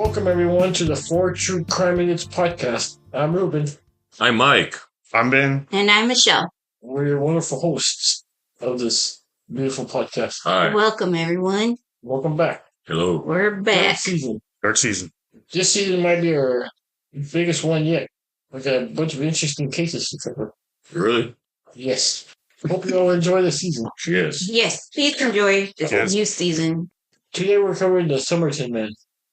Welcome, everyone, to the 4 True Crime Minutes podcast. I'm Ruben. I'm Mike. I'm Ben. And I'm Michelle. We're your wonderful hosts of this beautiful podcast. Hi. Welcome, everyone. Welcome back. Hello. We're back. Third season. This season might be our biggest one yet. We got a bunch of interesting cases to cover. Really? Yes. Hope you all enjoy the season. Yes. Yes, please enjoy this new season. Today we're covering the Somerton Man.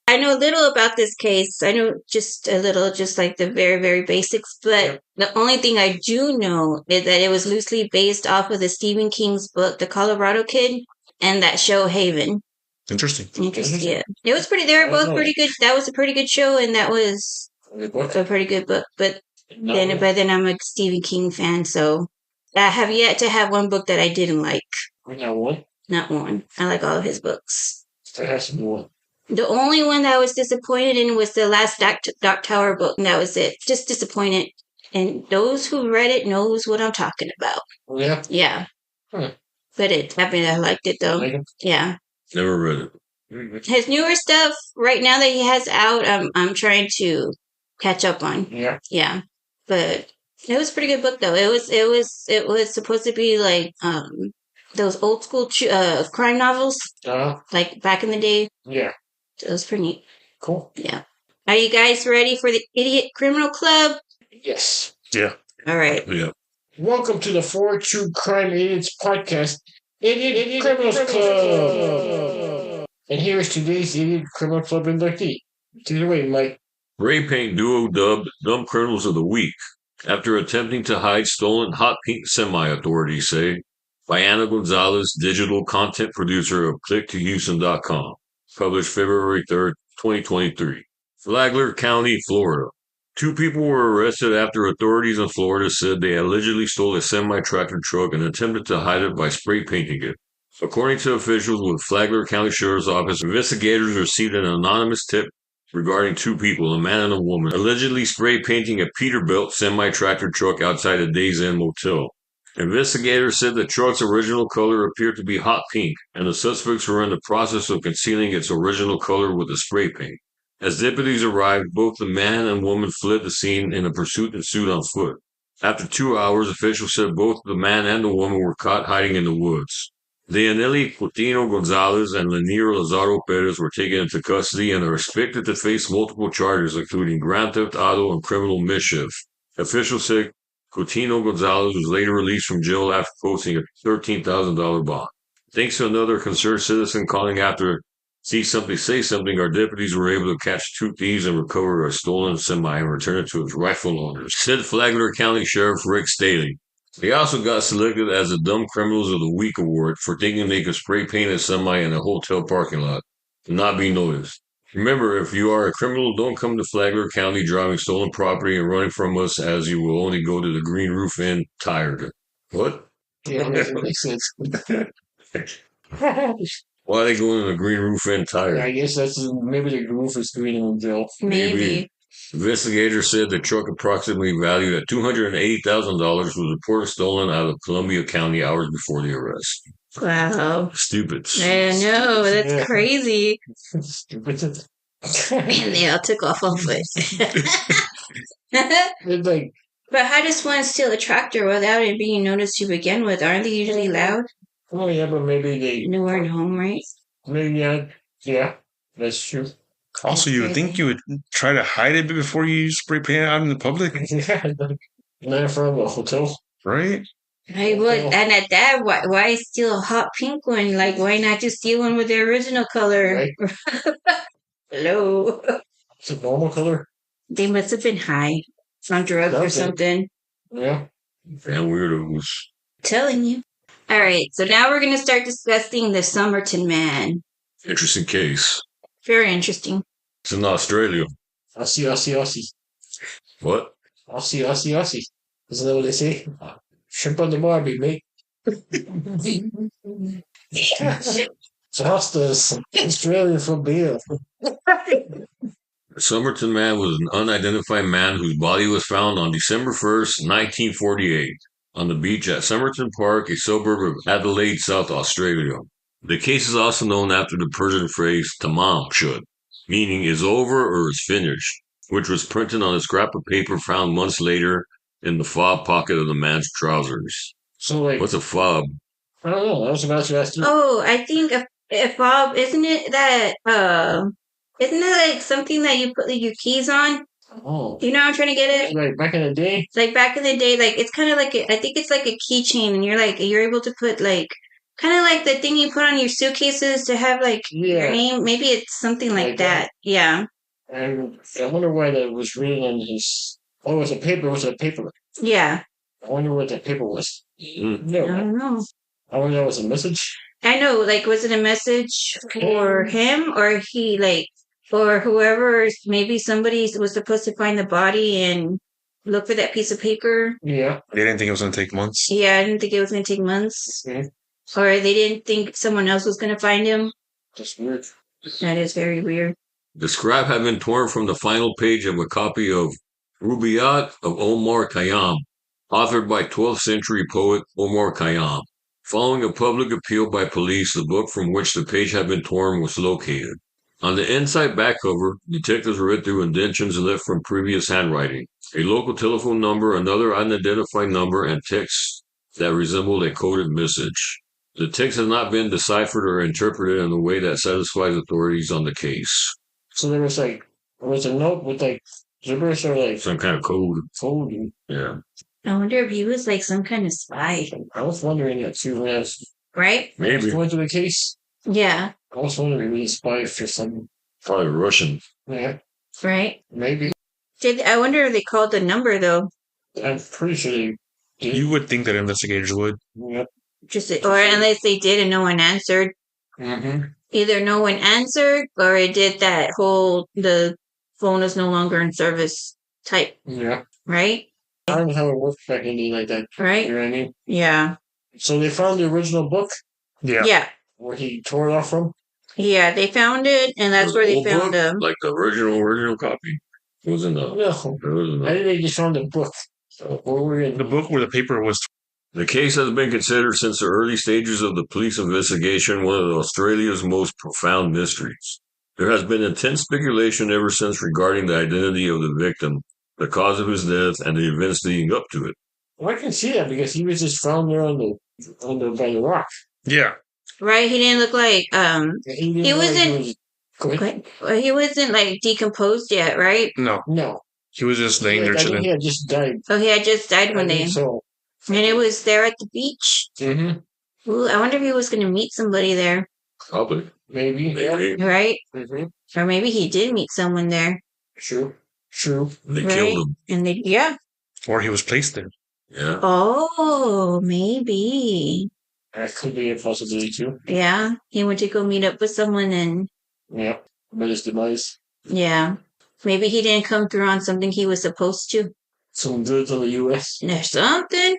I know little about this case. I know just a little, just like the very, very basics. But the only thing I do know is that it was loosely based off of the Stephen King's book, The Colorado Kid, and that show Haven. Interesting. Yeah. It was pretty, they were both pretty good. That was a pretty good show, and that was a pretty good book. But then I'm a Stephen King fan, so I have yet to have one book that I didn't like. Not one? Not one. I like all of his books. There has to be one. The only one that I was disappointed in was the last Dark Tower book, and that was it. Just disappointed. And those who read it knows what I'm talking about. Yeah? Yeah. But I liked it, though. Like it? Yeah. Never read it. His newer stuff, right now that he has out, I'm trying to catch up on. Yeah. Yeah. But it was a pretty good book, though. It was supposed to be like those old school crime novels, like back in the day. Yeah. It was pretty neat. Cool. Yeah. Are you guys ready for the Idiot Criminal Club? Yes. Yeah. All right. Yeah. Welcome to the 4 True Crime Idiots podcast, Idiot Criminals Club. And here's today's Idiot Criminal Club inductee. Take it away, Mike. Spray paint duo dubbed Dumb Criminals of the Week after attempting to hide stolen hot pink semi, authorities say, by Ana Gonzalez, digital content producer of ClickToHouston.com. Published February 3rd, 2023. Flagler County, Florida. 2 people were arrested after authorities in Florida said they allegedly stole a semi-tractor truck and attempted to hide it by spray painting it. According to officials with Flagler County Sheriff's Office, investigators received an anonymous tip regarding 2 people, a man and a woman, allegedly spray painting a Peterbilt semi-tractor truck outside a Days Inn motel. Investigators said the truck's original color appeared to be hot pink, and the suspects were in the process of concealing its original color with the spray paint. As deputies arrived, both the man and woman fled the scene and a pursuit ensued on foot. After 2 hours, officials said both the man and the woman were caught hiding in the woods. Leonelli Coutinho Gonzalez and Lanier Lazaro Perez were taken into custody and are expected to face multiple charges, including grand theft auto and criminal mischief. Officials said Coutinho Gonzalez was later released from jail after posting a $13,000 bond. Thanks to another concerned citizen calling after See Something, Say Something, our deputies were able to catch 2 thieves and recover a stolen semi and return it to its rightful owners, said Flagler County Sheriff Rick Staley. They also got selected as the Dumb Criminals of the Week award for thinking they could spray paint a semi in a hotel parking lot and not be noticed. Remember, if you are a criminal, don't come to Flagler County driving stolen property and running from us, as you will only go to the Green Roof Inn tired. What? Yeah, that makes sense. Why are they going to the Green Roof Inn tired? I guess that's maybe the roof is green in jail. Maybe. Investigators said the truck, approximately valued at $280,000, was reported stolen out of Columbia County hours before the arrest. Wow. Stupid. I know. That's crazy. Stupid. And they all took off foot. Like, But how does one steal a tractor without it being noticed to begin with? Aren't they usually loud? oh yeah, but maybe they Nowhere at home, right? maybe yeah, that's true. Also, you would think you would try to hide it before you spray paint it out in the public, Yeah, not from a hotel. right? Right, well, and at that, why steal a hot pink one? Like, why not just steal one with the original color? Right. Hello. It's a normal color. They must have been high on drugs or something. Yeah. And weirdos. Telling you. All right, so now we're going to start discussing the Somerton Man. Interesting case. Very interesting. It's in Australia. Aussie. What? Aussie. Isn't that what they say? Shrimp on the barbie, mate. So how's the Australian for beer? Somerton Man was an unidentified man whose body was found on December 1st, 1948, on the beach at Somerton Park, a suburb of Adelaide, South Australia. The case is also known after the Persian phrase tamam shud, meaning is over or is finished, which was printed on a scrap of paper found months later in the fob pocket of the man's trousers. So, like, What's a fob? I don't know. I was about to ask you. Oh, I think if Bob, isn't it like something that you put your keys on? Oh. You know what I'm trying to get it? Like back in the day? Like back in the day, like it's kind of like I think it's like a keychain, and you're able to put like kind of like the thing you put on your suitcases to have like your name. Maybe it's something like that. Yeah. And I wonder why that was written on his. Oh, it was a paper. Was it a paper? Yeah. I wonder what that paper was. No, I don't know. I wonder if that was a message. I know. Like, was it a message for him, or he like, or whoever? Maybe somebody was supposed to find the body and look for that piece of paper. Yeah. They didn't think it was going to take months. Yeah, I didn't think it was going to take months. Mhm. Or they didn't think someone else was going to find him. That's weird. That is very weird. The scrap had been torn from the final page of a copy of Rubaiyat of Omar Khayyam, authored by 12th century poet Omar Khayyam. Following a public appeal by police, the book from which the page had been torn was located. On the inside back cover, detectives read through indentions left from previous handwriting, a local telephone number, another unidentified number, and text that resembled a coded message. The text has not been deciphered or interpreted in a way that satisfies authorities on the case. So there was like, a note with like gibberish or like Some kind of code. code. Yeah. I wonder if he was like some kind of spy. I was wondering that too when I was Right? Maybe. going through the case. Yeah. I was wondering if he was a spy for something. Probably Russian. Yeah, Right? maybe. I wonder if they called the number though. I'm pretty sure they did. You would think that investigators would. Yep. Or unless they did and no one answered. Mm-hmm. Either no one answered or it did that whole the phone is no longer in service type. Yeah. Right? I don't know how it works back in the day like that. Right? You know what I mean? Yeah. So they found the original book Yeah. Yeah. where he tore it off from? Yeah, they found it, and that's where they Old found book, him. like the original copy. It was in the. No. It was in I the. think they just found the book. So where were we in? The book where the paper was. The case has been considered since the early stages of the police investigation one of Australia's most profound mysteries. There has been intense speculation ever since regarding the identity of the victim, the cause of his death, and the events leading up to it. Well, I can see that because he was just found there on the by the rock. Yeah. Right? He didn't look like He He wasn't- He was, go ahead. he wasn't like decomposed yet, right? No. No. He was just laying there I think he chilling. had just died. Oh, he had just died I one think day, so. and it was there at the beach. Mm-hmm. Ooh, I wonder if he was going to meet somebody there, Probably. Maybe. Yeah. Maybe. right? Mm-hmm. Or maybe he did meet someone there, True. True. They right? killed him. And they, yeah. Or he was placed there. Yeah. Oh, maybe. That could be a possibility too. Yeah, he went to go meet up with someone, and Yeah. But his demise. yeah, maybe he didn't come through on something he was supposed to. Some goods on the U.S. Or something.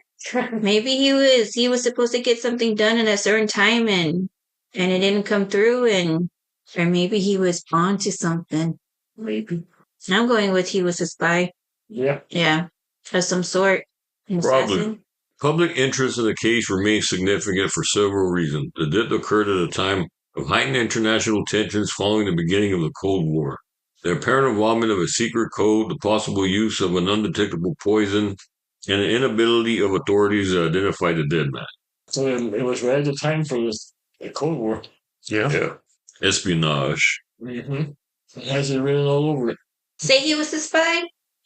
Maybe he was supposed to get something done at a certain time, and it didn't come through, and or maybe he was onto something. Maybe. I'm going with he was a spy. Yeah. Yeah, of some sort. An Probably. assassin. Public interest in the case remains significant for several reasons. The death occurred at a time of heightened international tensions following the beginning of the Cold War. The apparent involvement of a secret code, the possible use of an undetectable poison, and the inability of authorities to identify the dead man. So it was right at the time for the Cold War. Yeah. Espionage. Mm-hmm. It has it written all over it. Say he was a spy.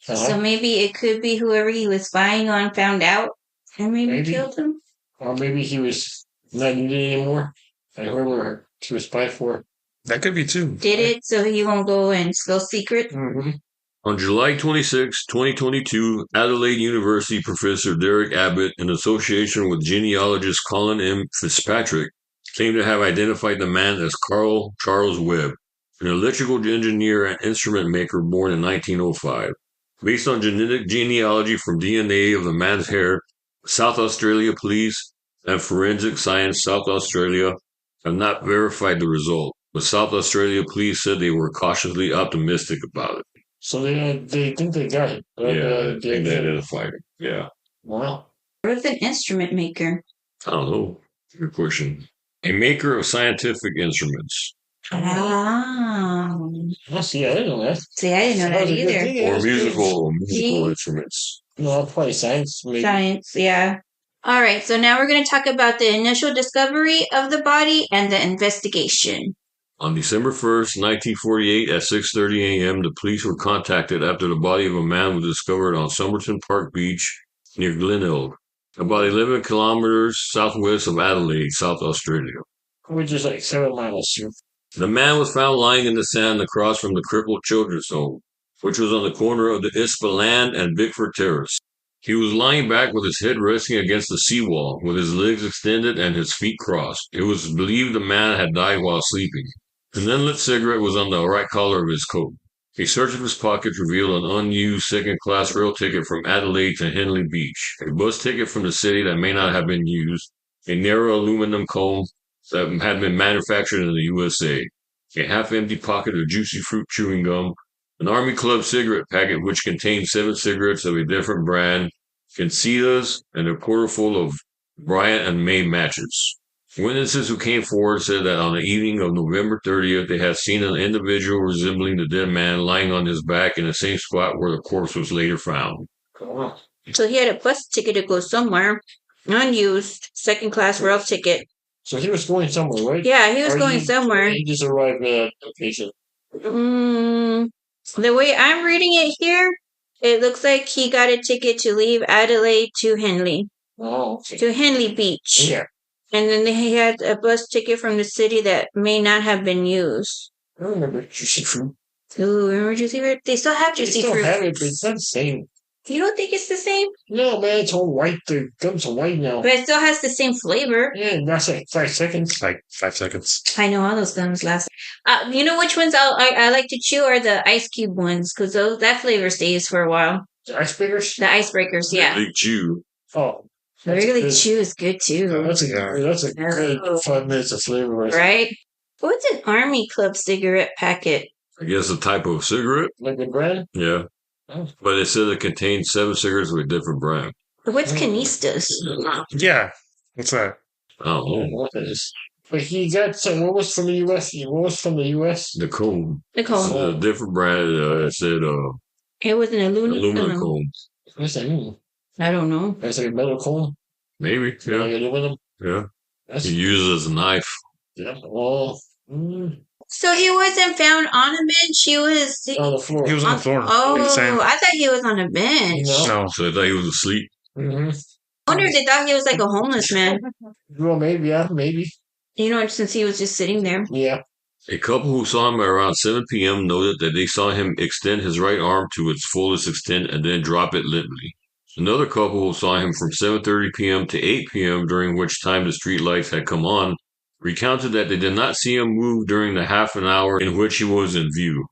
Uh-huh. So maybe it could be whoever he was spying on found out and maybe Maybe. killed him. Or maybe he was not needed anymore. And whoever he was spy for. That could be too. Did it so he won't go and go secret. Mm-hmm. On July 26, 2022, Adelaide University professor Derek Abbott, in association with genealogist Colin M. Fitzpatrick, claimed to have identified the man as Carl Charles Webb, an electrical engineer and instrument maker born in 1905. Based on genetic genealogy from DNA of the man's hair, South Australia Police and Forensic Science South Australia have not verified the result, but South Australia Police said they were cautiously optimistic about it. So they think they got it. But, I think they identified it. Yeah. Wow. What is an instrument maker? I don't know. Good question. A maker of scientific instruments. Ah. Oh, see, I didn't know that. See, I didn't know that was a good either. thing, Or yeah. musical See? instruments. No, probably science. Maybe. Science, yeah. All right, so now we're going to talk about the initial discovery of the body and the investigation. On December 1st, 1948, at 6:30 a.m., the police were contacted after the body of a man was discovered on Somerton Park Beach near Glenelg, about 11 kilometers southwest of Adelaide, South Australia. Which is like 7 miles. The man was found lying in the sand across from the crippled children's home, which was on the corner of the Ispaland and Bickford Terrace. He was lying back with his head resting against the seawall, with his legs extended and his feet crossed. It was believed the man had died while sleeping. An unlit cigarette was on the right collar of his coat. A search of his pockets revealed an unused second-class rail ticket from Adelaide to Henley Beach, a bus ticket from the city that may not have been used, a narrow aluminum comb that had been manufactured in the USA, a half-empty pocket of juicy fruit chewing gum, an Army Club cigarette packet which contained 7 cigarettes of a different brand, Concedas, and a quarter full of Bryant and May matches. Witnesses who came forward said that on the evening of November 30th, they had seen an individual resembling the dead man lying on his back in the same spot where the corpse was later found. So he had a bus ticket to go somewhere, unused, second-class rail ticket. So he was going somewhere, right? Yeah, he was Or going somewhere. He just arrived at a location. The way I'm reading it here, it looks like he got a ticket to leave Adelaide to Henley. Oh, okay. To Henley Beach. Yeah. And then he had a bus ticket from the city that may not have been used. I remember juicy fruit. Ooh, remember juicy fruit? They still have They juicy still fruit. have it, but it's not the same. You don't think it's the same? No, man, it's all white. The gums are white now. But it still has the same flavor. Yeah, that's like 5 seconds. Like 5 seconds. I know all those gums last. You know which ones I like to chew are the ice cube ones because that flavor stays for a while. The icebreakers? The icebreakers, yeah. Big Jew. Oh. Really chew is good too. That's a good 5 minutes of flavor. Right? What's an Army Club cigarette packet? I guess a type of cigarette. Like the brand? Yeah. Oh. But it said it contained 7 cigarettes with a different brand. What's canistas? Yeah. What's that? I don't I don't know know. what that is. But he got some. What was from the U.S.? What was from the U.S.? The comb. Nicole. It's a different brand. It said It was an aluminum comb. What does that mean? I don't know. That's like a metal cone? Maybe. Like Yeah. aluminum? Yeah. That's, He used it as a knife. yeah. Oh. So he wasn't found on a bench. He was On the floor. He was on the floor. Oh, Same. I thought he was on a bench. No. No. So I thought he was asleep. Mm-hmm. I wonder if they thought he was like a homeless man. Well, maybe, yeah, maybe. You know, since he was just sitting there. Yeah. A couple who saw him at around 7 p.m. noted that they saw him extend his right arm to its fullest extent and then drop it limply. Another couple who saw him from 7:30 p.m. to 8 p.m., during which time the street lights had come on, recounted that they did not see him move during the half an hour in which he was in view,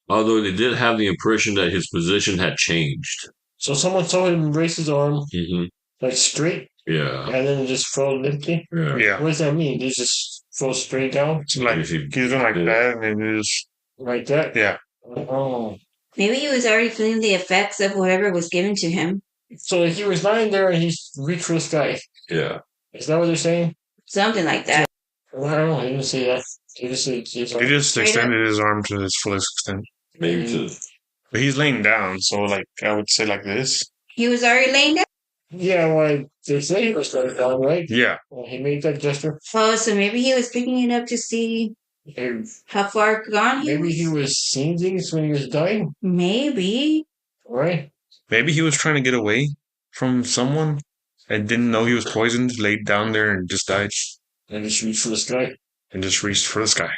although they did have the impression that his position had changed. So someone saw him raise his arm, Mm-hmm. like straight, Yeah. and then it just fell limply. Yeah. Yeah. What does that mean? He just fell straight down? It's like he's doing like that and then it just Like that? yeah. Oh. Maybe he was already feeling the effects of whatever was given to him. So he was lying there and he reached for the sky. Yeah. Is that what they're saying? Something like that. Well, I don't know. He didn't say that. He just said his arm. He just Straight extended his arm to his fullest extent. Maybe to But he's laying down, so like I would say like this. He was already laying down. Yeah, well, they say he was going down, right? Yeah. Well, he made that gesture. Oh, so maybe he was picking it up to see And how far gone he maybe was. he was seeing things when he was dying, Maybe. right? Maybe he was trying to get away from someone and didn't know he was poisoned, laid down there and just died And just reached for the sky. and just reached for the sky.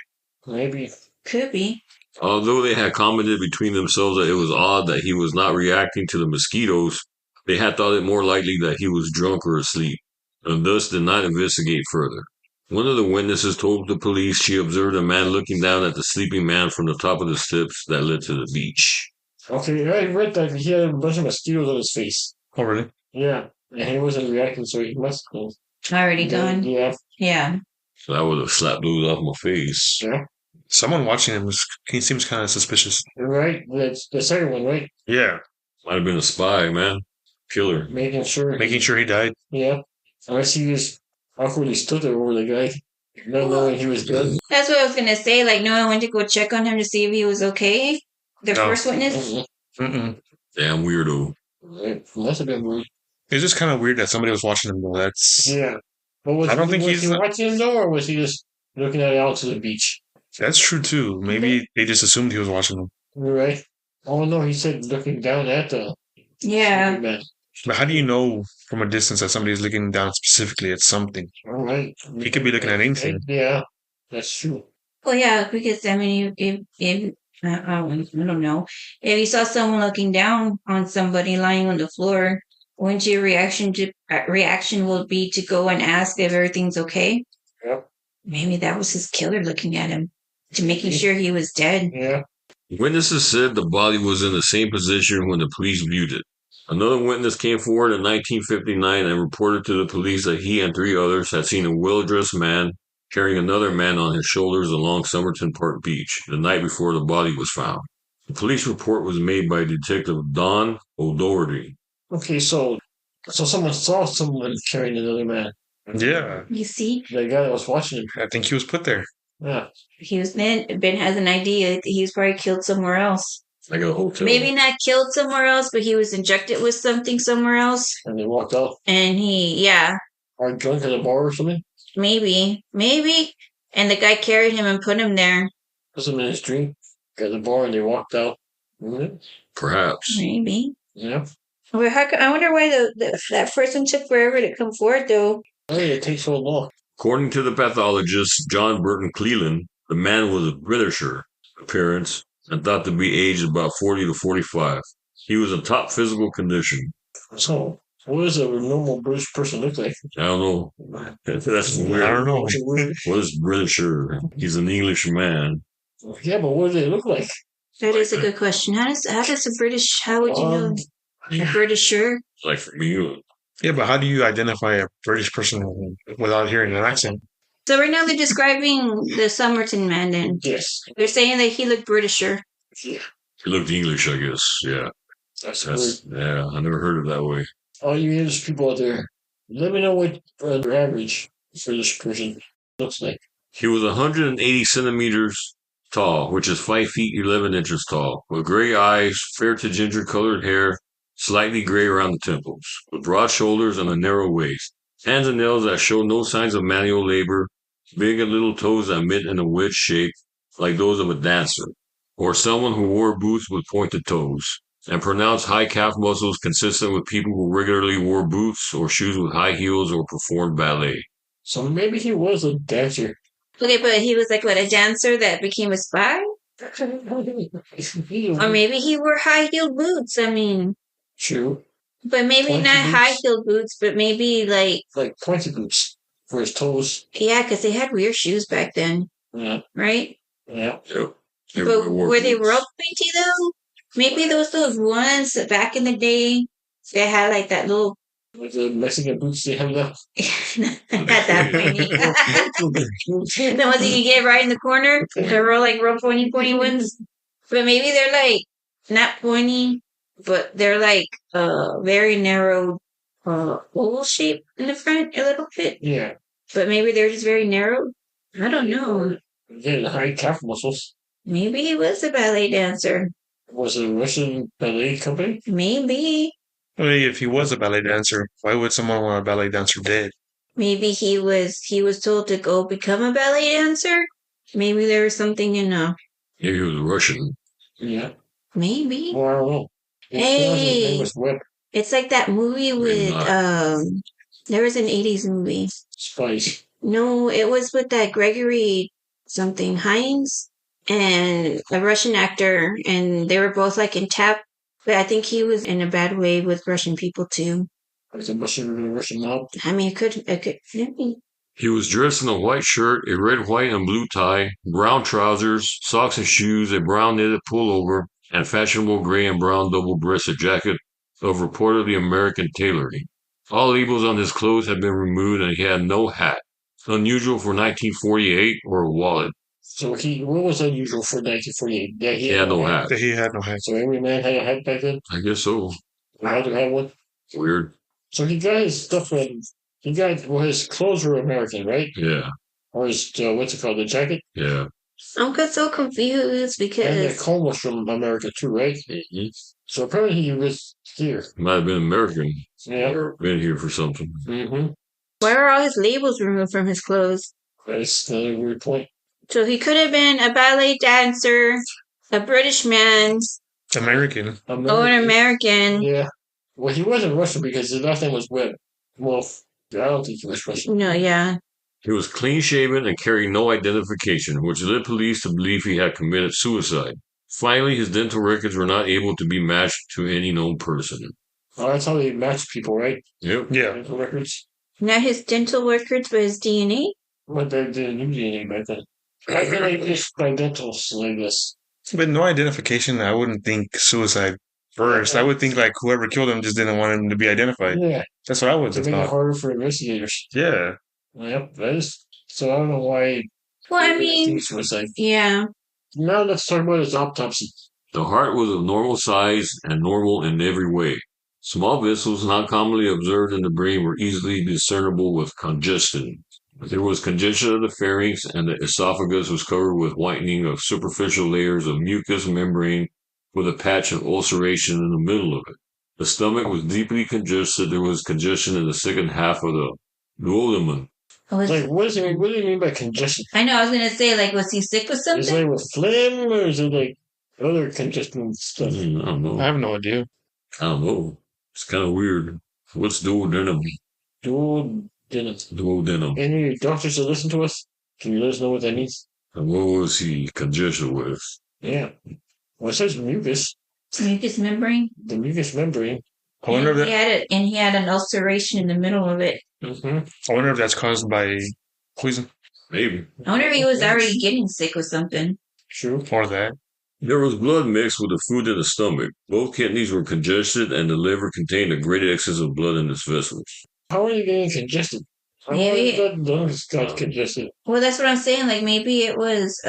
Maybe. Could be. Although they had commented between themselves that it was odd that he was not reacting to the mosquitoes, they had thought it more likely that he was drunk or asleep, and thus did not investigate further. One of the witnesses told the police she observed a man looking down at the sleeping man from the top of the steps that led to the beach. Okay, I read that he had a bunch of mosquitoes on his face. Oh really? Yeah. And he wasn't reacting, so he must have Already gone. Yeah. Yeah. So I would have slapped those off my face. Yeah. Someone watching him he seems kind of suspicious. Right? That's the second one, right? Yeah. Might have been a spy, man. Killer. Making sure. Making sure he died. Yeah. Unless he just awkwardly stood there over the guy. Not knowing he was dead. That's what I was gonna say. Like, no one went to go check on him to see if he was okay. The No. first witness. Mhm. Damn weirdo. Right. Must have been weird. It's just kind of weird that somebody was watching him, though. That's Yeah. But was I don't he, think was he's- he watching him though, or was he just looking at it out to the beach? true too. Maybe they just assumed he was watching him. Right. Oh no, he said looking down at the Yeah. man. But how do you know from a distance that somebody's looking down specifically at something? All right. He could be looking at anything. Yeah, that's true. Well, yeah, because I mean, if I don't know, if you saw someone looking down on somebody lying on the floor, wouldn't your reaction will be to go and ask if everything's okay? Yep. Maybe that was his killer looking at him, to making sure he was dead. Yeah. Witnesses said the body was in the same position when the police viewed it. Another witness came forward in 1959 and reported to the police that he and 3 others had seen a well-dressed man carrying another man on his shoulders along Somerton Park beach the night before the body was found. The police report was made by Detective Don O'Doherty. Okay, so someone saw someone carrying another man. Yeah, You see, The guy that was watching him. I think he was put there. Yeah. Ben has an idea that he was probably killed somewhere else. Like a hotel. Maybe not killed somewhere else, but he was injected with something somewhere else. And they walked out. And yeah, Or drunk at a bar or something. maybe. And the guy carried him and put him there. Put him in his dream. Got the bar and they walked out. Perhaps. Maybe. Yeah. Well, I wonder why that person took forever to come forward, though. Hey, it takes so long. According to the pathologist, John Burton Cleland, the man was of Britisher appearance and thought to be aged about 40 to 45. He was in top physical condition. So, what does a normal British person look like? I don't know. That's weird. I don't know. What is Britisher? He's an English man. Yeah, but what do they look like? That is a good question. How would you know a Britisher? Like from you. Yeah, but how do you identify a British person without hearing an accent? So right now they're describing the Somerton Man. Then Yes. they're saying that he looked Britisher. Yeah. He looked English, I guess. Yeah. That's Yeah, I never heard it that way. all you English people out there, let me know what your average for this person looks like. He was 180 centimeters tall, which is 5 feet 11 inches tall, with gray eyes, fair to ginger colored hair, slightly gray around the temples, with broad shoulders and a narrow waist, hands and nails that show no signs of manual labor, big and little toes that met in a wedge shape like those of a dancer, or someone who wore boots with pointed toes, and pronounced high calf muscles consistent with people who regularly wore boots or shoes with high heels or performed ballet. So maybe he was a dancer. Okay, but he was like what, a dancer that became a spy? Or maybe he wore high-heeled boots. I mean, True. but maybe Pointy not boots? high-heeled boots, but maybe like, Like pointy boots for his toes. yeah, because they had weird shoes back then, Yeah. right? Yeah. Yep. But were they real pointy though? Maybe those ones back in the day that had like that little Like the Mexican boots they have now. not that pointy. The ones that you get right in the corner, the real pointy ones. But maybe they're like not pointy, but they're like very narrow oval shape in the front a little bit. Yeah. But maybe they're just very narrow. I don't know. Again, high calf muscles. Maybe he was a ballet dancer. Was it a Russian ballet company? Maybe. I mean, if he was a ballet dancer, why would someone want a ballet dancer dead? Maybe he was told to go become a ballet dancer. Maybe there was something in Yeah, he was Russian. Yeah. maybe. Well, I don't know. His Hey. name was Webb. It's like that movie with not. there was an 80s movie. Spice. No, it was with that Gregory something Hines and a Russian actor, and they were both like in tap. But I think he was in a bad way with Russian people too. Like the Russian mob. I mean, it could. I mean, He was dressed in a white shirt, a red, white, and blue tie, brown trousers, socks and shoes, a brown knitted pullover, and fashionable gray and brown double-breasted jacket of reportedly American tailoring. All labels on his clothes had been removed, and he had no hat, unusual for 1948, or a wallet. So what was unusual for 1948? Yeah, He had no hat. He had no hat. So every man had a hat back then? I guess so. He had to have one? Weird. So he got his stuff from, his clothes were American, right? Yeah. Or his, what's it called, the jacket? Yeah. I'm so confused And the because comb was from America too, right? Mm-hmm. So apparently he was here. Might have been American. Yeah. Or been here for something. Mm-hmm. why are all his labels removed from his clothes? That's another weird point. So he could have been a ballet dancer, a British man, American. or an American. Yeah. Well, he wasn't Russian because his last name was Webb. Well, I don't think he was Russian. No, yeah. He was clean shaven and carried no identification, which led police to believe he had committed suicide. Finally, his dental records were not able to be matched to any known person. Oh, that's how they match people, right? Yep. Yeah. Dental records. Not his dental records, but his DNA. But they didn't use DNA back then. I feel like this by dentals like this. With no identification, I wouldn't think suicide first. I would think like whoever killed him just didn't want him to be identified. Yeah. That's what I would To have make it thought. harder for investigators. Yeah. Yep, that is. So I don't know why. Well, I they mean, think suicide. yeah. Now let's talk about his autopsy. The heart was of normal size and normal in every way. Small vessels not commonly observed in the brain were easily discernible with congestion. There was congestion of the pharynx, and the esophagus was covered with whitening of superficial layers of mucous membrane with a patch of ulceration in the middle of it. The stomach was deeply congested. There was congestion in the second half of the duodenum. Like, what do you mean by congestion? I know, I was going to say, like, was he sick with Is something? it like with phlegm or is it like other congestion stuff? I don't know. I have no idea. I don't know. It's kind of weird. What's duodenum? Duodenum. Duodenum. Any doctors that listen to us, can you let us know what that means? And what was he congested with? Yeah. Well, it says mucus. Mucous membrane. The mucus membrane. I wonder if that. He had an ulceration in the middle of it. Mm-hmm. I wonder if that's caused by poison Maybe. I wonder if he was already getting sick with something. True. or that. There was blood mixed with the food in the stomach. Both kidneys were congested, and the liver contained a great excess of blood in its vessels. How are you getting congested? How Maybe- are the lungs got congested? Well, that's what I'm saying. Like, maybe it was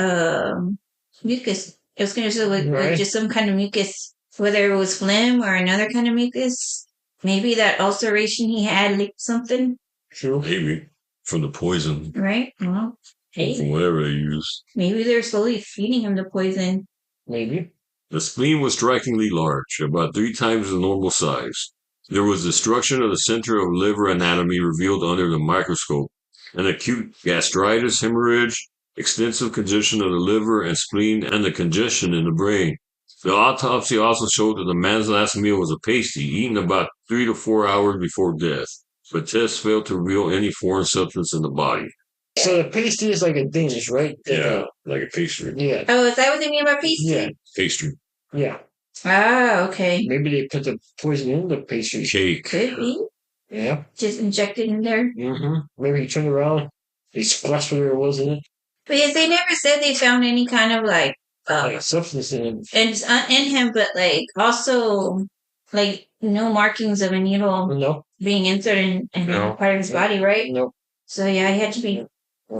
mucus. It was going to with Right. just some kind of mucus, whether it was phlegm or another kind of mucus. Maybe that ulceration he had leaked something, True. Maybe. From the poison. right? Well, From hey, whatever they used. maybe they're slowly feeding him the poison. Maybe. The spleen was strikingly large, about 3 times the normal size. There was destruction of the center of liver anatomy revealed under the microscope, an acute gastritis hemorrhage, extensive congestion of the liver and spleen, and the congestion in the brain. The autopsy also showed that the man's last meal was a pasty eaten about 3 to 4 hours before death, but tests failed to reveal any foreign substance in the body. So the pasty is like a Danish, right? Like a pastry. Yeah. Oh, is that what they mean by pasty? Yeah. Pastry. Yeah. Ah, okay. Maybe they put the poison in the pastry. Cake. Could be. Yeah. Just injected in there. Mm-hmm. Maybe he turned around. He splashed whatever it was in it. But yes, they never said they found any kind of like Like a substance in it. in him, but like also like no markings of a needle No. being inserted in No. part of his body, right? No. So yeah, he had to be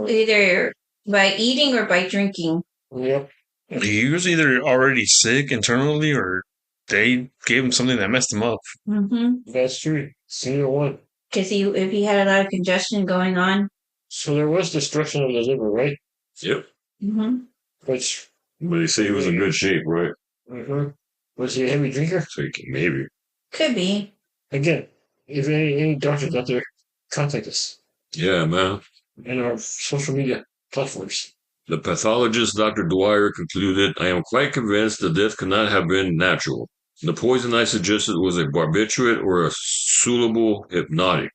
either by eating or by drinking. Yep. He was either already sick internally or they gave him something that messed him up. Mm-hmm. That's true. It's either one. Because if he had a lot of congestion going on. So there was destruction of the liver, right? Yep. Mm-hmm. Which. But they say he was in good shape, right? Mm-hmm. Was he a heavy drinker? So maybe. Could be. Again, if any doctors out there, contact us Yeah, man. in our social media platforms. The pathologist, Dr. Dwyer, concluded, I am quite convinced the death could not have been natural. The poison I suggested was a barbiturate or a soluble hypnotic.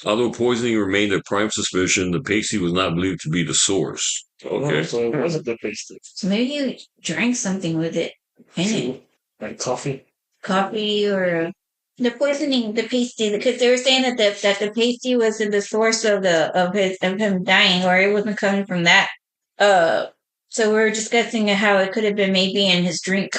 Although poisoning remained a prime suspicion, the pasty was not believed to be the source. Okay. So it wasn't the pasty. So maybe he drank something with it. In it. Like coffee. Coffee or the poisoning, the pasty, because they were saying that the pasty was the source of him dying, or it wasn't coming from that. So we were discussing how it could have been maybe in his drink,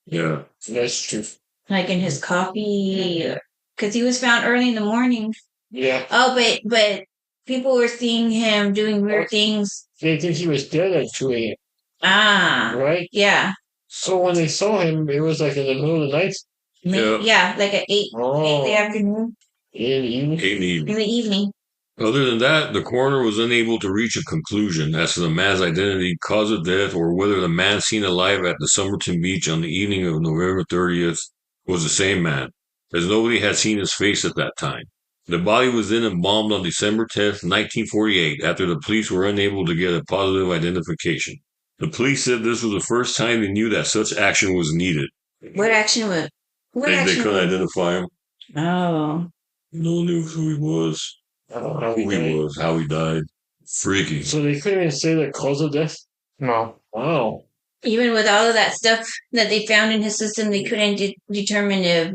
Yeah. That's true. like in his coffee, because he was found early in the morning. Yeah. Oh, but people were seeing him doing weird things. They think he was dead at 2 a.m. Ah, Right? yeah, So when they saw him, it was like in the middle of the night. Yeah. yeah, like at 8 Oh. in the afternoon, In the evening. He in the evening. Other than that, the coroner was unable to reach a conclusion as to the man's identity, cause of death, or whether the man seen alive at the Somerton beach on the evening of November 30th was the same man, as nobody had seen his face at that time. The body was then embalmed on December 10th, 1948, after the police were unable to get a positive identification. The police said this was the first time they knew that such action was needed. What action was? They couldn't identify him. Oh. No one knew who he was, How who he was, how he died. Freaky. So they couldn't even say the cause of death? No. Wow. Even with all of that stuff that they found in his system, they couldn't determine if.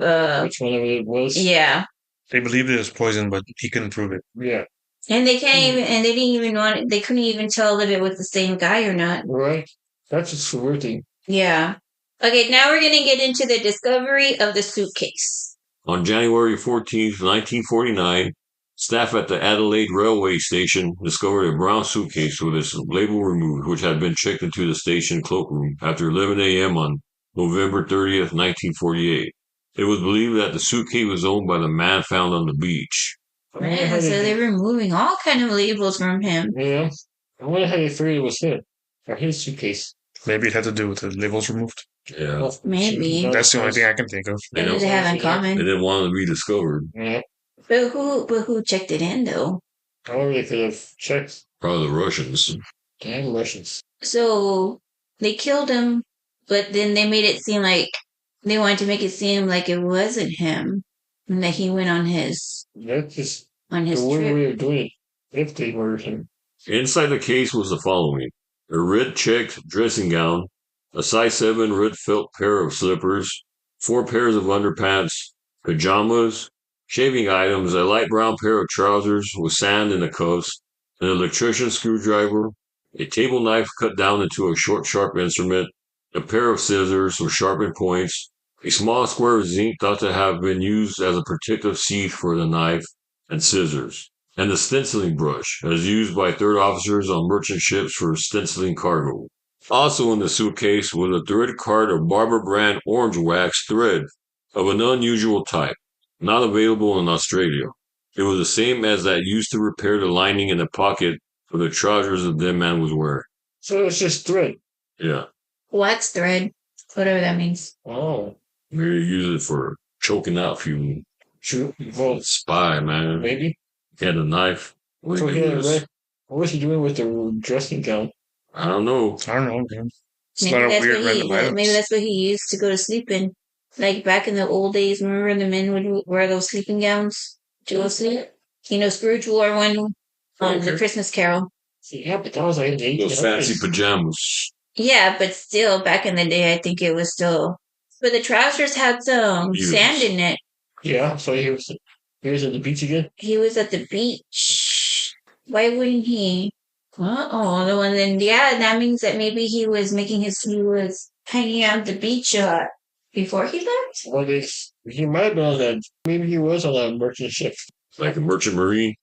Which one of it was? Yeah. They believed it was poison, but he couldn't prove it. Yeah. And they can't even, and they didn't even want, they couldn't even tell if it was the same guy or not. Right. That's just a weird thing. Yeah. Okay, now we're going to get into the discovery of the suitcase. On January 14th, 1949, staff at the Adelaide railway station discovered a brown suitcase with its label removed, which had been checked into the station cloakroom after 11 a.m. on November 30th, 1948. It was believed that the suitcase was owned by the man found on the beach. Man, so they were removing all kind of labels from him. Yeah. I wonder how they figured it was him. Or his suitcase. Maybe it had to do with the labels removed. Yeah. Well, Maybe. That's the only thing I can think of. They Maybe they have in They common. didn't want it to be discovered. Yeah. But who checked it in though? Or they could have checked. Probably the Russians. Damn Russians. So they killed him, but then they made it seem like they wanted to make it seem like it wasn't him, and that he went on his That's just the the trip. weird way of doing it. If they murdered him. Inside the case was the following: a red checked dressing gown, a size 7 red felt pair of slippers, 4 pairs of underpants, pajamas, shaving items, a light brown pair of trousers with sand in the cuffs, an electrician screwdriver, a table knife cut down into a short, sharp instrument, a pair of scissors with sharpened points, a small square of zinc thought to have been used as a protective sheath for the knife, and scissors, and the stenciling brush, as used by third officers on merchant ships for stenciling cargo. Also in the suitcase was a thread card of Barber brand orange wax thread of an unusual type, not available in Australia. It was the same as that used to repair the lining in the pocket of the trousers the dead man was wearing. So it's just thread. Yeah, Wax thread, whatever that means. Oh. maybe use it for choking out people. True. Well, Spy, man. maybe. He had a knife. What So did he he had a use? red. What was he doing with the dressing gown? I don't know. I don't know, man. It's a Maybe lot of that's weird what random items. maybe that's what he used to go to sleep in. Like back in the old days, remember the men would wear those sleeping gowns to go sleep? You know, Scrooge wore one on the Okay. Christmas Carol. Yeah, but that was like in the Those 1800s. fancy pajamas. Yeah, but still, back in the day, I think it was still. But the trousers had some Yes. sand in it. Yeah, so he was at the beach again. He was at the beach. Why wouldn't he? Oh, the one then, yeah, that means that maybe he was hanging out at the beach before he left. Or he might have been on that. Maybe he was on that merchant ship. Like a merchant marine.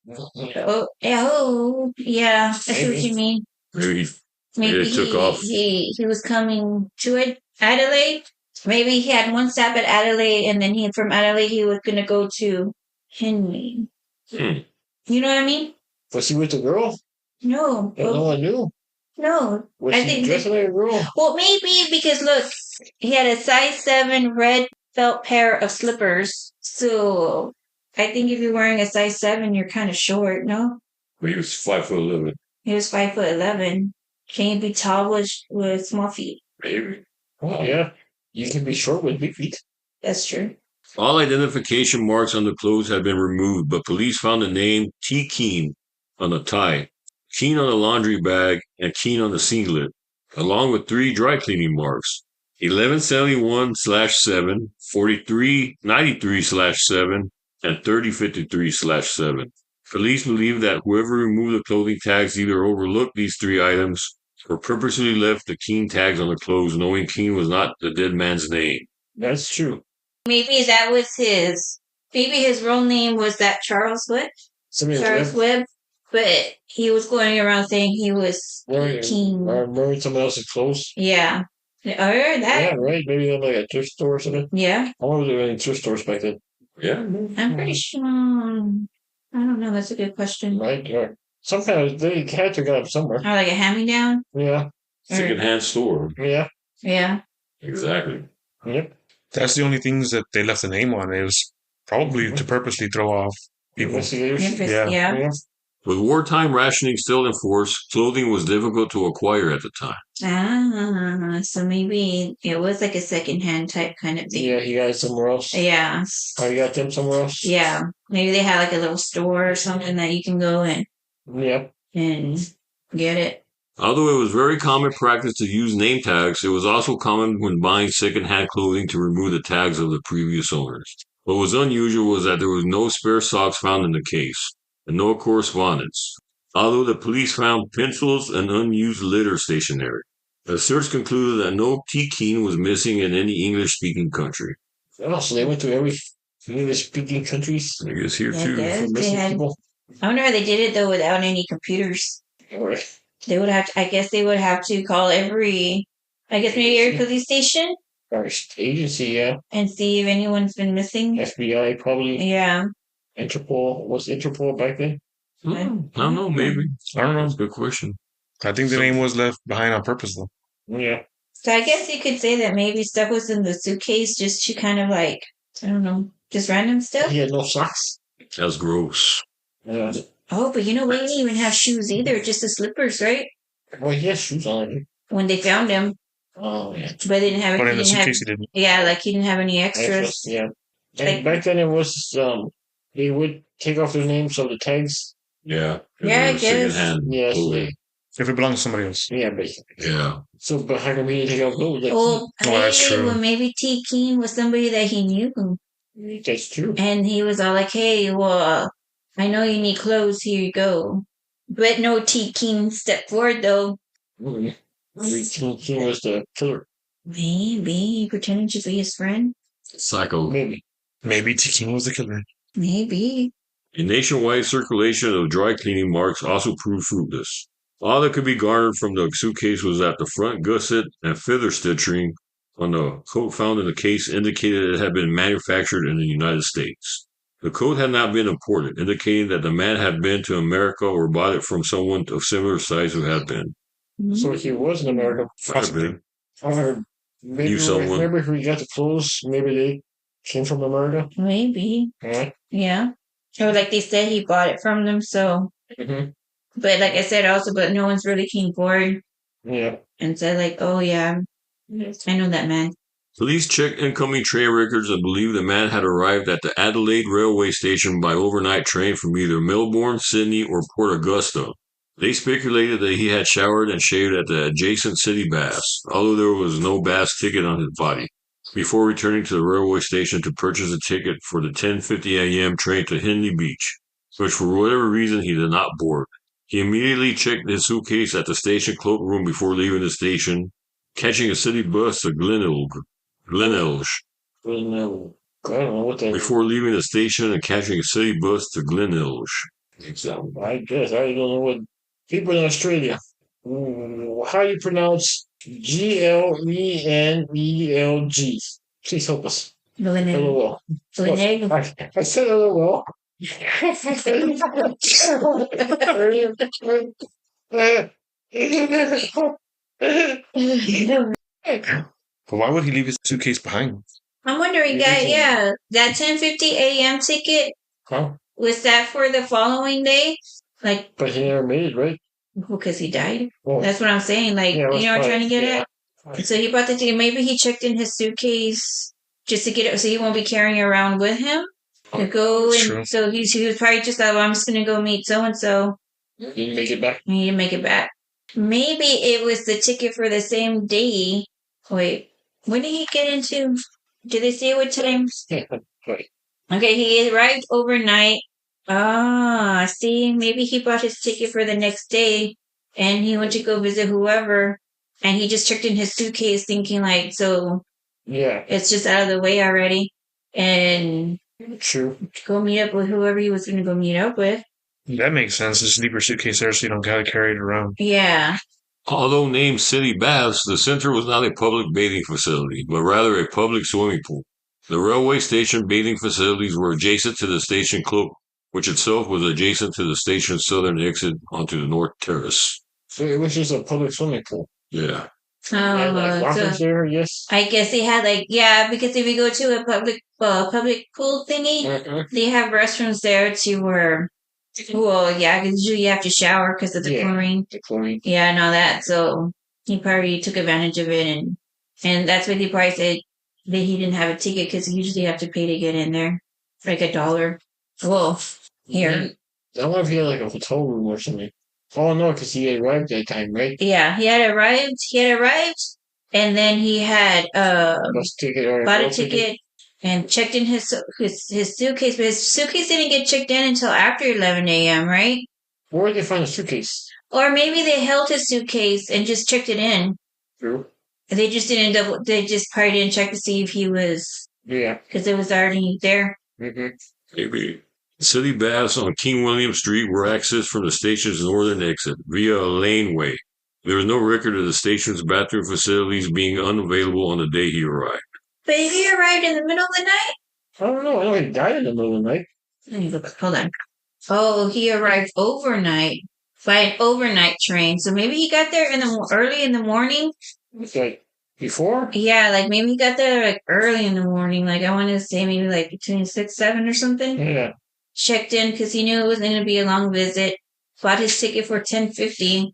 Oh, yeah, I see what Maybe. you mean. Maybe Maybe it took off. He was coming to Adelaide. Maybe he had one stop at Adelaide, and then from Adelaide he was gonna go to Henley. Hmm. You know what I mean? Was he with the girl? No, That no one knew. no. Was I he think dressing like a girl? Well, maybe because look, he had a size 7 red felt pair of slippers. So I think if you're wearing a size 7, you're kind of short. No, But he was 5'11". he was 5'11". Can you be tall with small feet? Maybe. Oh, yeah. You can be short with big feet. That's true. All identification marks on the clothes had been removed, but police found the name T. Keen on the tie, Keen on the laundry bag, and Keen on the singlet, along with 3 dry cleaning marks: 1171/7, 4393/7, and 3053/7. Police believe that whoever removed the clothing tags either overlooked these 3 items or purposely left the Keen tags on the clothes, knowing Keen was not the dead man's name. That's true. Maybe that was maybe his real name was that Charles what? Charles Webb. But he was going around saying he was King. Wearing someone else's clothes. Yeah. Or that. Yeah, right. Maybe in like a thrift store or something. Yeah. I wonder if there were any thrift stores back then. Yeah. I'm pretty sure. I don't know. That's a good question. Like, sometimes they had to get up somewhere. Oh, like a hand-me-down? Yeah. Secondhand store. Yeah. Yeah. Exactly. Yep. That's the only things that they left the name on. It was probably to purposely throw off people. Investigators. Yeah. With wartime rationing still in force, clothing was difficult to acquire at the time. Ah, so maybe it was like a secondhand type kind of thing. Yeah, he got it somewhere else. Yeah. Oh, you got them somewhere else? Yeah. Maybe they had like a little store or something that you can go in Yep. and get it. Although it was very common practice to use name tags, it was also common when buying second-hand clothing to remove the tags of the previous owners. What was unusual was that there was no spare socks found in the case, and no correspondence, although the police found pencils and unused litter stationery. The search concluded that no T-Keen was missing in any English-speaking country. Oh, so they went to every English-speaking countries? I guess here I too. guess For they missing had. people? I wonder how they did it though without any computers. Or They would have to, I guess they would have to call maybe every police station agency, yeah. and see if anyone's been missing. FBI, probably. Yeah. Interpol. Was Interpol back then? I don't know, maybe. I don't know. That's a good question. I think the name was left behind on purpose, though. Yeah. So I guess you could say that maybe stuff was in the suitcase just to kind of like, I don't know, just random stuff. He had no socks. That's gross. Yeah. Oh, but we didn't even have shoes either, just the slippers, right? Well, he has shoes on. When they found him. Oh, yeah. But they didn't have But in the he didn't have, suitcase, he didn't. yeah, like he didn't have any extras. Yeah. Like- And back then it was, they would take off their names of the tags. Yeah. Yeah, I guess. Secondhand Yes. clothing. If it belongs to somebody else. Yeah, basically. Yeah. So, but how come he didn't take off those? Like, Oh, that's hey, true. well, maybe T. Keen was somebody that he knew. that's true. And he was all like, hey, well, I know you need clothes. Here you go. But no T. Keen stepped forward, though. Maybe he was the killer. Maybe he pretended to be his friend. Psycho. Maybe. Maybe T. King was the killer. Maybe. A nationwide circulation of dry cleaning marks also proved fruitless. All that could be garnered from the suitcase was that the front gusset and feather stitching on the coat found in the case indicated it had been manufactured in the United States. The coat had not been imported, indicating that the man had been to America or bought it from someone of similar size who had been. So he was an American. Possibly. Or maybe, Knew someone. maybe if we got the clothes, maybe they came from America. Maybe. Yeah. Yeah. Or like they said, he bought it from them. So, Mm-hmm. but like I said, also, but no one's really came forward Yeah. and said like, oh yeah, I know that man. Police checked incoming train records and believed the man had arrived at the Adelaide railway station by overnight train from either Melbourne, Sydney, or Port Augusta. They speculated that he had showered and shaved at the adjacent city baths, although there was no baths ticket on his body, before returning to the railway station to purchase a ticket for the 10:50 a.m. train to Henley Beach, which for whatever reason he did not board. He immediately checked his suitcase at the station cloakroom before leaving the station, catching a city bus to Glenelg. Well, no. I don't know what that is. Before leaving the station and catching a city bus to Glenelg. Example. I guess. I don't know what. People in Australia. How do you pronounce Glenelg? Please help us. LOL. Glenelg. I said LOL. But why would he leave his suitcase behind? I'm wondering, that 10:50 a.m. ticket, Huh? was that for the following day? Like, But he never made it, right? because he died? Well, That's what I'm saying. Like, yeah, you know what I'm trying to get yeah. at? So he bought the ticket. Maybe he checked in his suitcase just to get it so he won't be carrying it around with him. To go That's and true. so he was probably just like, well, I'm just going to go meet so-and-so. He didn't make it back. And he didn't make it back. Maybe it was the ticket for the same day. Wait, when did he get into? Did they say what time? Right. Okay, he arrived overnight. Ah, see, maybe he bought his ticket for the next day and he went to go visit whoever and he just checked in his suitcase thinking like, so Yeah, it's just out of the way already and true. go meet up with whoever he was going to go meet up with. That makes sense. Just leave your suitcase there so you don't gotta carry it around. Yeah. Although named City Baths, the center was not a public bathing facility, but rather a public swimming pool. The railway station bathing facilities were adjacent to the station cloak which itself was adjacent to the station's southern exit onto the North Terrace. So it was just a public swimming pool. Yeah. And like lockers there, yes. I guess they had because if you go to a public pool thingy, they have restrooms there to where, because usually you have to shower because of the chlorine. The chlorine. Yeah, and all that. So he probably took advantage of it, and that's what he probably said that he didn't have a ticket because you usually have to pay to get in there, like $1. Well, here. I wonder if he had like a hotel room or something. Oh no, because he had arrived that time, right? Yeah, he had arrived, and then he had bought a ticket and checked in his suitcase, but his suitcase didn't get checked in until after 11 a.m., right? Where did they find a suitcase? Or maybe they held his suitcase and just checked it in. True. They just they just probably didn't check to see if he was... Yeah. Because it was already there. Mm-hmm. Maybe. City baths on King William Street were accessed from the station's northern exit via a laneway. There is no record of the station's bathroom facilities being unavailable on the day he arrived. But he arrived in the middle of the night? I don't know. I know he died in the middle of the night. Let me look. Hold on. Oh, he arrived overnight by an overnight train. So maybe he got there early in the morning. Like before? Yeah, like maybe he got there like early in the morning. Like I want to say maybe like between 6, 7 or something. Yeah. Checked in because he knew it was going to be a long visit. Bought his ticket for $10.50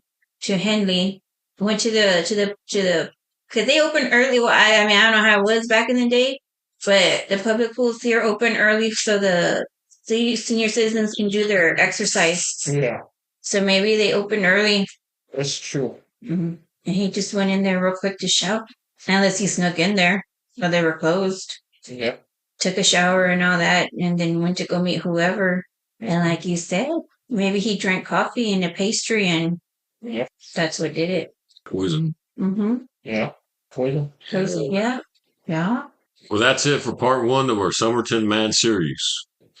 to Henley. Went to the because they open early. Well, I don't know how it was back in the day, but the public pools here open early so the senior citizens can do their exercise. Yeah. So maybe they open early. That's true. Mm-hmm. And he just went in there real quick to shower, unless he snuck in there while they were closed. Yeah. Took a shower and all that, and then went to go meet whoever. And like you said, maybe he drank coffee and a pastry, and that's what did it. Poison. Mm-hmm. Yeah. Poison. Yeah. Yeah. Well, that's it for part 1 of our Somerton Man series.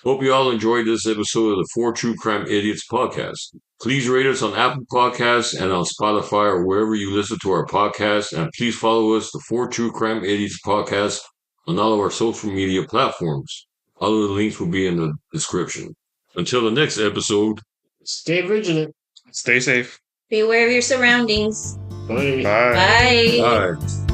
Hope you all enjoyed this episode of the 4 True Crime Idiots podcast. Please rate us on Apple Podcasts and on Spotify or wherever you listen to our podcast. And please follow us, the 4 True Crime Idiots podcast, on all of our social media platforms. All of the links will be in the description. Until the next episode, stay vigilant. Stay safe. Beware of your surroundings. Bye. Bye. Bye. bye.